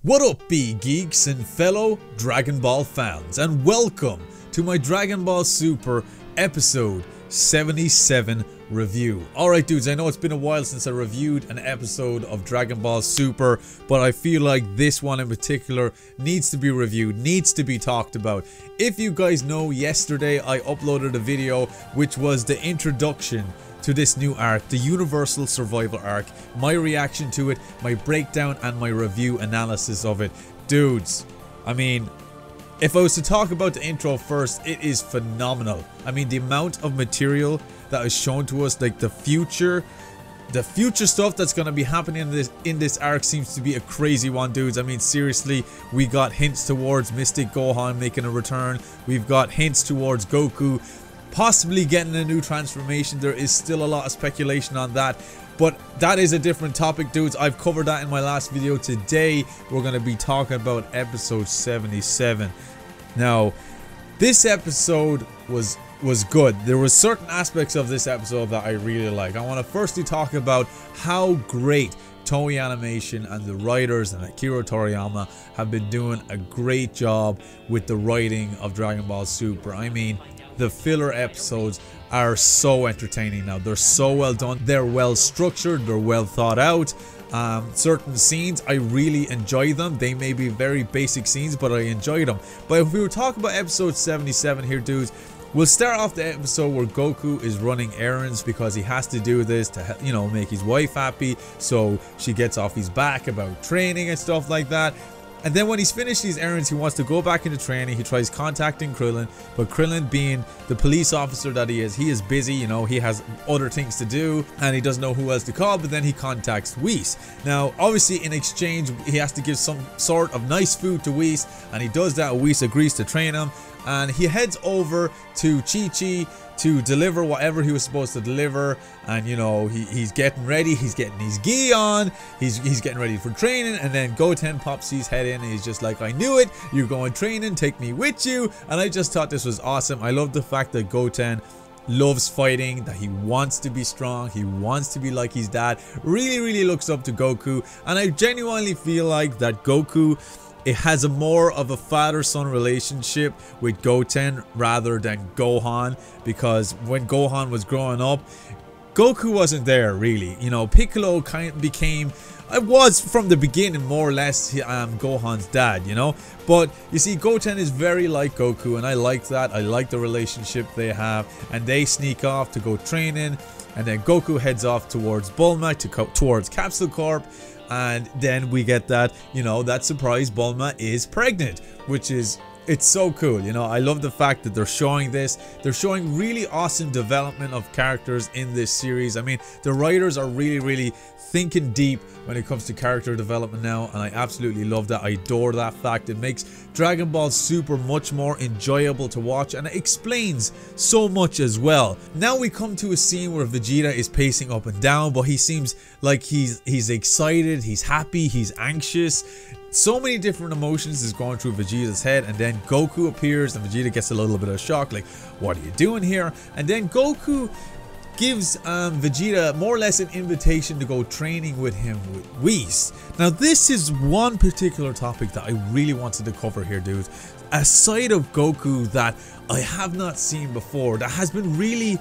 What up, geeks and fellow Dragon Ball fans, and welcome to my Dragon Ball Super episode 77 review. Alright dudes, I know it's been a while since I reviewed an episode of Dragon Ball Super, but I feel like this one in particular needs to be reviewed, needs to be talked about. If you guys know, yesterday I uploaded a video which was the introduction to this new arc, the Universal Survival arc, my reaction to it, my breakdown and my review analysis of it. Dudes, I mean, if I was to talk about the intro first, it is phenomenal. I mean, the amount of material that is shown to us, like the future stuff that's going to be happening in this arc seems to be a crazy one, dudes. I mean, seriously, we got hints towards Mystic Gohan making a return. We've got hints towards Goku possibly getting a new transformation. There is still a lot of speculation on that, but that is a different topic, dudes. I've covered that in my last video. Today we're going to be talking about episode 77. Now, this episode was good. There was certain aspects of this episode that I really like. I want to firstly talk about how great Toei Animation and the writers and Akira Toriyama have been doing a great job with the writing of Dragon Ball Super. I mean, the filler episodes are so entertaining now. They're so well done. They're well structured. They're well thought out. Certain scenes, I really enjoy them. They may be very basic scenes, but I enjoy them. But if we were talking about episode 77 here, dudes, we'll start off the episode where Goku is running errands because he has to do this to, you know, make his wife happy. So she gets off his back about training and stuff like that. And then when he's finished these errands, he wants to go back into training. He tries contacting Krillin, but Krillin, being the police officer that he is busy, you know, he has other things to do and he doesn't know who else to call. But then he contacts Whis. Now, obviously, in exchange, he has to give some sort of nice food to Whis, and he does that. Whis agrees to train him, and he heads over to Chi-Chi to deliver whatever he was supposed to deliver. And you know, he's getting ready, he's getting his gi on, he's getting ready for training, and then Goten pops his head in and he's just like, I knew it, you're going training, take me with you. And I just thought this was awesome. I love the fact that Goten loves fighting, that he wants to be strong, he wants to be like his dad, really looks up to Goku. And I genuinely feel like that Goku, it has a more of a father-son relationship with Goten rather than Gohan, because when Gohan was growing up, Goku wasn't there really. You know, Piccolo kind of became, I was from the beginning more or less Gohan's dad, you know. But you see, Goten is very like Goku, and I like that. I like the relationship they have, and they sneak off to go training, and then Goku heads off towards Bulma, towards Capsule Corp. And then we get that, you know, that surprise Bulma is pregnant, which is, it's so cool. You know, I love the fact that they're showing this. They're showing really awesome development of characters in this series. I mean, the writers are really thinking deep when it comes to character development now, and I absolutely love that. I adore that fact. It makes Dragon Ball Super much more enjoyable to watch, and it explains so much as well. Now we come to a scene where Vegeta is pacing up and down, but he seems like he's excited, he's happy, he's anxious. So many different emotions is going through Vegeta's head, and then Goku appears and Vegeta gets a little bit of shock, like, what are you doing here? And then Goku gives Vegeta more or less an invitation to go training with him with Whis. Now, this is one particular topic that I really wanted to cover here, dudes. A side of Goku that I have not seen before, that has been really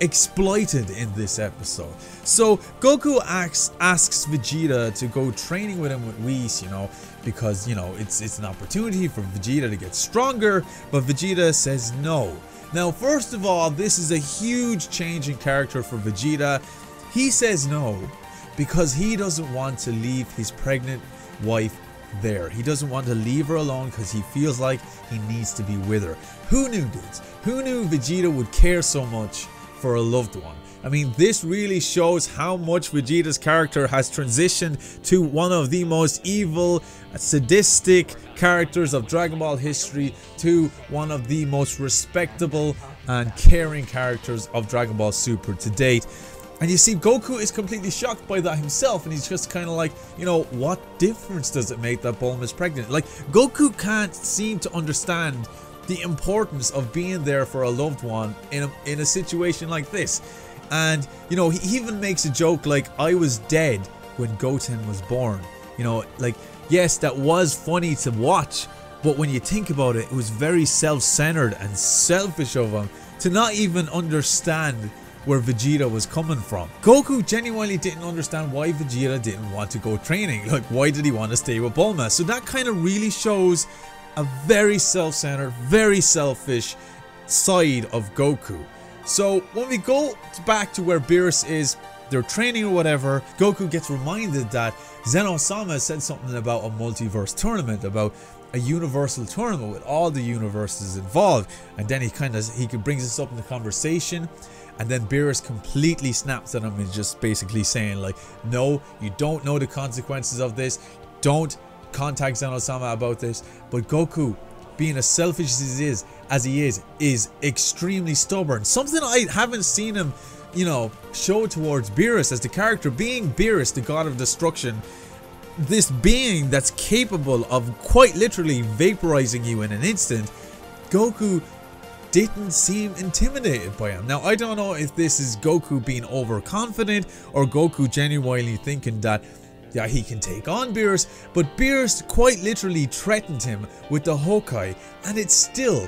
exploited in this episode. So Goku asks Vegeta to go training with him with Whis, you know, because, you know, it's an opportunity for Vegeta to get stronger, but Vegeta says no. Now, first of all, this is a huge change in character for Vegeta. He says no because he doesn't want to leave his pregnant wife there. He doesn't want to leave her alone because he feels like he needs to be with her. Who knew, dudes? Who knew Vegeta would care so much for a loved one? I mean, this really shows how much Vegeta's character has transitioned to one of the most evil, sadistic characters of Dragon Ball history to one of the most respectable and caring characters of Dragon Ball Super to date. And you see, Goku is completely shocked by that himself, and he's just kind of like, you know, what difference does it make that Bulma is pregnant? Like, Goku can't seem to understand the importance of being there for a loved one in a situation like this. And, you know, he even makes a joke like, I was dead when Goten was born. You know, like, yes, that was funny to watch, but when you think about it, it was very self-centered and selfish of him to not even understand where Vegeta was coming from. Goku genuinely didn't understand why Vegeta didn't want to go training. Like, why did he want to stay with Bulma? So that kind of really shows a very self-centered, very selfish side of Goku. So when we go back to where Beerus is, they're training or whatever, Goku gets reminded that Zeno-sama said something about a multiverse tournament, about a universal tournament with all the universes involved, and then he brings this up in the conversation, and then Beerus completely snaps at him and just basically saying like, no, you don't know the consequences of this, don't contact Zeno-sama about this. But Goku, being as selfish as he is extremely stubborn, something I haven't seen him, you know, show towards Beerus as the character. Being Beerus, the god of destruction, this being that's capable of quite literally vaporizing you in an instant, Goku didn't seem intimidated by him. Now, I don't know if this is Goku being overconfident or Goku genuinely thinking that, yeah, he can take on Beerus, but Beerus quite literally threatened him with the Hokkai, and it still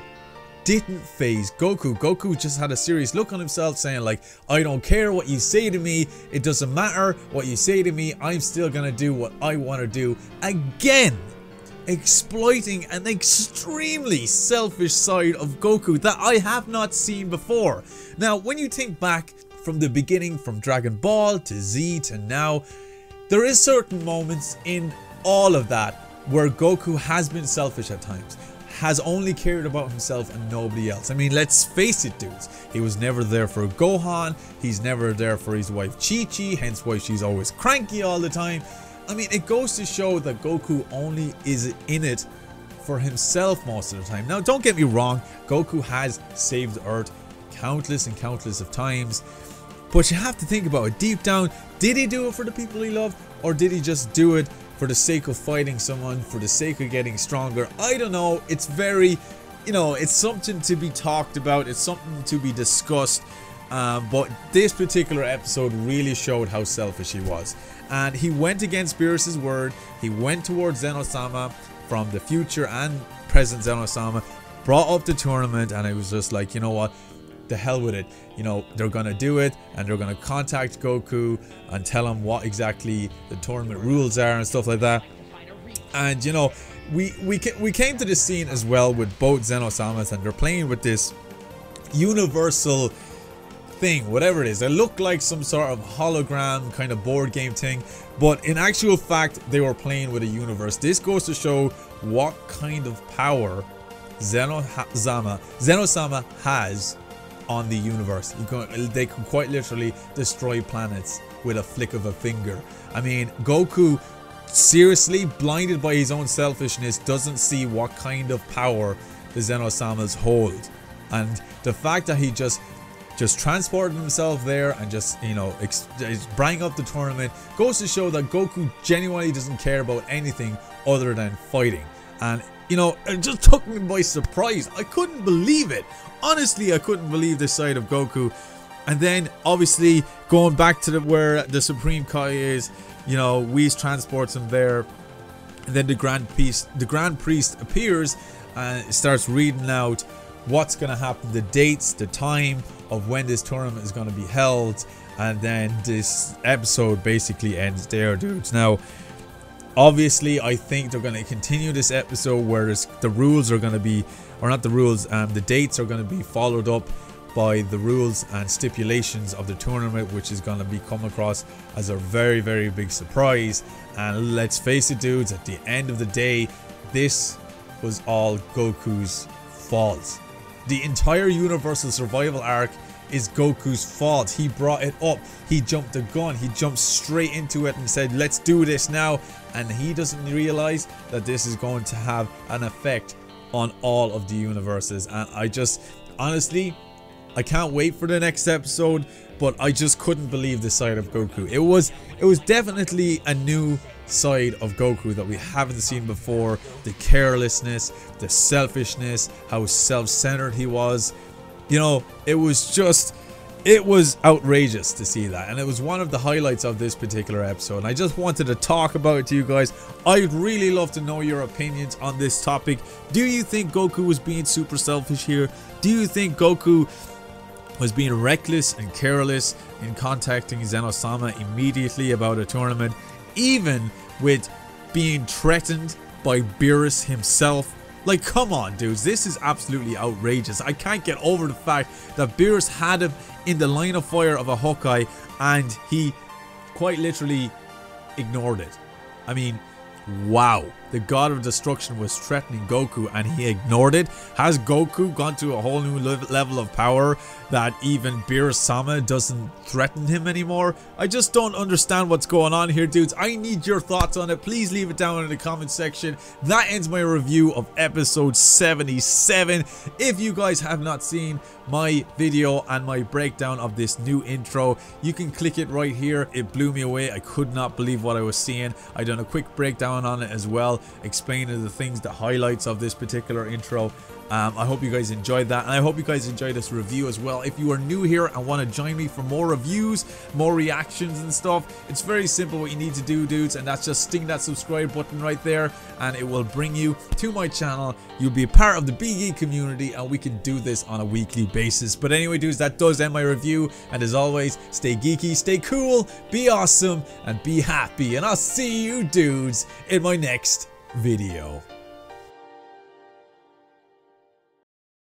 didn't phase Goku. Goku just had a serious look on himself, saying like, I don't care what you say to me, it doesn't matter what you say to me, I'm still gonna do what I want to do. Again, exploiting an extremely selfish side of Goku that I have not seen before. Now, when you think back from the beginning, from Dragon Ball to Z to now, there is certain moments in all of that where Goku has been selfish at times, has only cared about himself and nobody else. I mean, let's face it, dudes. He was never there for Gohan. He's never there for his wife Chi-Chi, hence why she's always cranky all the time. I mean, it goes to show that Goku only is in it for himself most of the time. Now, don't get me wrong, Goku has saved Earth countless and countless of times, but you have to think about it deep down. Did he do it for the people he loved, or did he just do it for the sake of fighting someone, for the sake of getting stronger? I don't know. It's very, you know, it's something to be talked about. It's something to be discussed. But this particular episode really showed how selfish he was. And he went against Beerus' word. He went towards Zeno-sama from the future and present Zeno-sama, brought up the tournament, and I was just like, you know what? The hell with it. You know, they're gonna do it, and they're gonna contact Goku and tell him what exactly the tournament rules are and stuff like that. And you know, we came to this scene as well with both Zeno-samas, and they're playing with this universal thing, whatever it is. They look like some sort of hologram kind of board game thing, but in actual fact they were playing with a universe. This goes to show what kind of power Zeno-sama has on the universe. They can quite literally destroy planets with a flick of a finger. I mean, Goku, seriously, blinded by his own selfishness, doesn't see what kind of power the Zeno-samas hold. And the fact that he just transported himself there and just, you know, bring up the tournament goes to show that Goku genuinely doesn't care about anything other than fighting. And you know, it just took me by surprise. I couldn't believe it. Honestly, I couldn't believe this side of Goku. And then obviously going back to where the Supreme Kai is, you know, Whis transports him there, and then the Grand Priest appears and starts reading out what's going to happen, the dates, the time of when this tournament is going to be held, and then this episode basically ends there, dudes. Now, obviously, I think they're going to continue this episode where the rules are going to be, or not the rules, the dates are going to be followed up by the rules and stipulations of the tournament, which is going to be come across as a very, very big surprise. And let's face it, dudes, at the end of the day, this was all Goku's fault. The entire Universal Survival arc is Goku's fault. He brought it up. He jumped the gun. He jumped straight into it and said, let's do this now. And he doesn't realize that this is going to have an effect on all of the universes. And I just, honestly, I can't wait for the next episode, but I just couldn't believe this side of Goku. It was definitely a new side of Goku that we haven't seen before. The carelessness, the selfishness, how self-centered he was. You know, it was just It was outrageous to see that, and it was one of the highlights of this particular episode, and I just wanted to talk about it to you guys. I'd really love to know your opinions on this topic. Do you think Goku was being super selfish here? Do you think Goku was being reckless and careless in contacting Zeno-sama immediately about a tournament, even with being threatened by Beerus himself? Like, come on, dudes, this is absolutely outrageous. I can't get over the fact that Beerus had him in the line of fire of a Hawkeye and he quite literally ignored it. I mean, wow. The God of Destruction was threatening Goku and he ignored it. Has Goku gone to a whole new level of power that even Beerus-sama doesn't threaten him anymore? I just don't understand what's going on here, dudes. I need your thoughts on it. Please leave it down in the comment section. That ends my review of episode 77. If you guys have not seen my video and my breakdown of this new intro, you can click it right here. It blew me away. I could not believe what I was seeing. I done a quick breakdown on it as well, explaining the things, the highlights of this particular intro. I hope you guys enjoyed that, and I hope you guys enjoyed this review as well. If you are new here and want to join me for more reviews, more reactions and stuff, it's very simple what you need to do, dudes, and that's just sting that subscribe button right there, and it will bring you to my channel. You'll be a part of the BG community, and we can do this on a weekly basis. But anyway, dudes, that does end my review, and as always, stay geeky, stay cool, be awesome, and be happy, and I'll see you dudes in my next video.